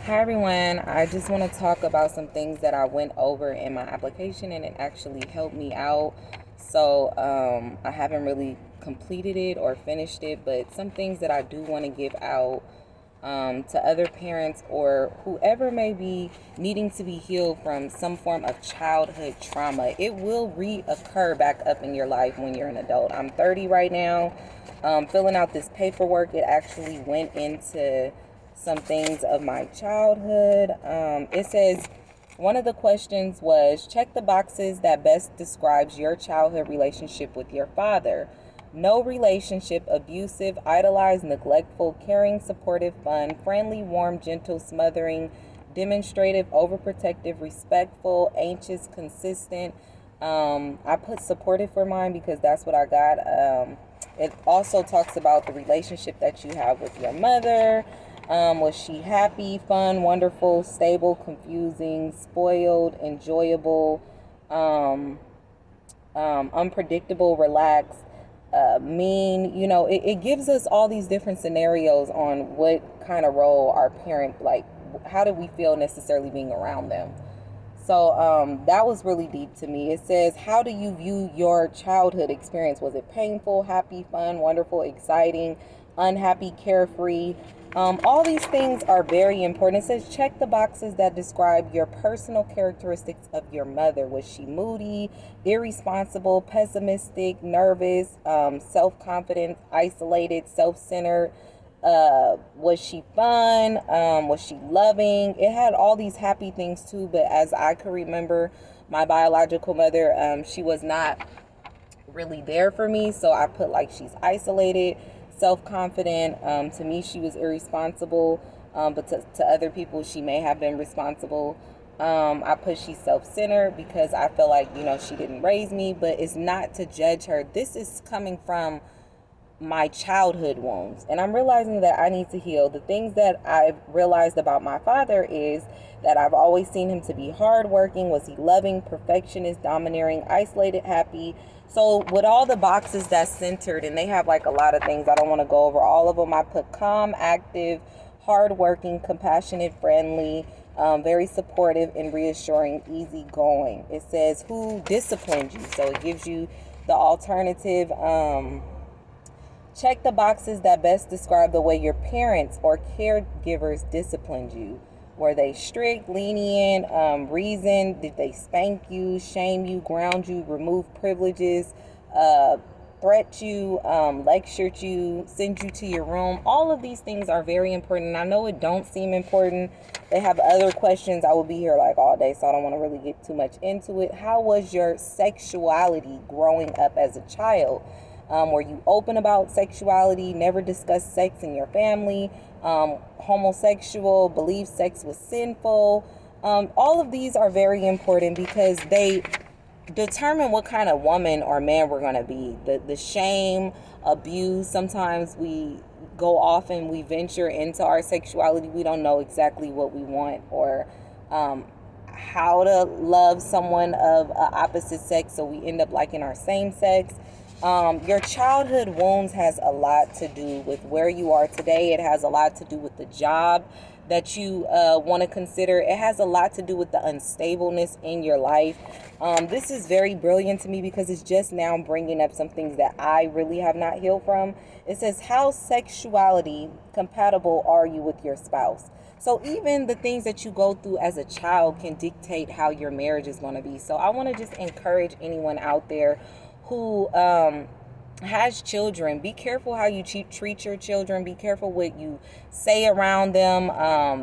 Hi everyone, I just want to talk about some things that I went over in my application and it actually helped me out. I haven't really completed it or finished it, but some things that I do want to give out to other parents or whoever may be needing to be healed from some form of childhood trauma. It will reoccur back up in your life when you're an adult. I'm 30 right now. Filling out this paperwork, it actually went into some things of my childhood. It says one of the questions was check the boxes that best describes your childhood relationship with your father. No relationship: abusive, idolized, neglectful, caring, supportive, fun, friendly, warm, gentle, smothering, demonstrative, overprotective, respectful, anxious, consistent. I put supportive for mine because that's what I got. It also talks about the relationship that you have with your mother. Was she happy, fun, wonderful, stable, confusing, spoiled, enjoyable, um, unpredictable, relaxed, mean? It gives us all these different scenarios on what kind of role our parent, like, how do we feel necessarily being around them. That was really deep to me. It says, how do you view your childhood experience? Was it painful, happy, fun, wonderful, exciting, unhappy, carefree? All these things are very important. It says, check the boxes that describe your personal characteristics of your mother. Was she moody, irresponsible, pessimistic, nervous, self confident, isolated, self centered? Was she fun? Was she loving? It had all these happy things too, but as I could remember, my biological mother, she was not really there for me. So I put like she's isolated, self confident. To me, she was irresponsible, but to other people, she may have been responsible. I put she's self centered because I feel like, she didn't raise me, but it's not to judge her. This is coming from my childhood wounds, and I'm realizing that I need to heal. The things that I've realized about my father is that I've always seen him to be hardworking. Was he loving, perfectionist, domineering, isolated, happy? So with all the boxes that's centered, and they have like a lot of things, I don't want to go over all of them. I put calm, active, hardworking, compassionate, friendly, very supportive and reassuring, easygoing. It says who disciplined you, so it gives you the alternative. Check the boxes that best describe the way your parents or caregivers disciplined you. Were they strict, lenient, reasoned? Did they spank you, shame you, ground you, remove privileges, uh, threat you, lectured you, send you to your room? All of these things are very important. I know it don't seem important. They have other questions. I will be here like all day, so I don't want to really get too much into it. How was your sexuality growing up as a child? Were you open about sexuality? Never discussed sex in your family? Homosexual? Believed sex was sinful? All of these are very important because they determine what kind of woman or man we're going to be. The shame, abuse. Sometimes we go off and we venture into our sexuality. We don't know exactly what we want or how to love someone of opposite sex, so we end up liking our same sex. Your childhood wounds has a lot to do with where you are today. It has a lot to do with the job that you want to consider. It has a lot to do with the unstableness in your life. This is very brilliant to me because it's just now bringing up some things that I really have not healed from. It says, how sexuality compatible are you with your spouse? So even the things that you go through as a child can dictate how your marriage is going to be. So I want to just encourage anyone out there who has children. Be careful how you treat your children. Be careful what you say around them.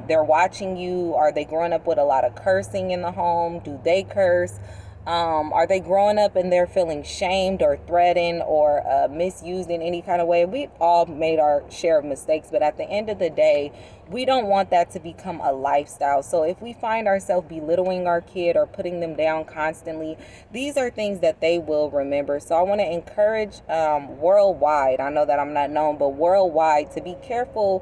They're watching you. Are they growing up with a lot of cursing in the home? Do they curse? Are they growing up and they're feeling shamed or threatened or misused in any kind of way? We've all made our share of mistakes, but at the end of the day, we don't want that to become a lifestyle. So if we find ourselves belittling our kid or putting them down constantly, these are things that they will remember. So I want to encourage worldwide, I know that I'm not known, but worldwide, to be careful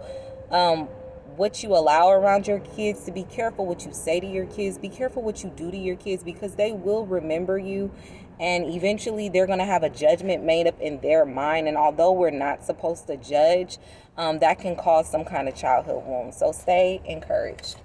what you allow around your kids, to be careful what you say to your kids, be careful what you do to your kids, because they will remember you and eventually they're going to have a judgment made up in their mind. And although we're not supposed to judge, that can cause some kind of childhood wound. So stay encouraged.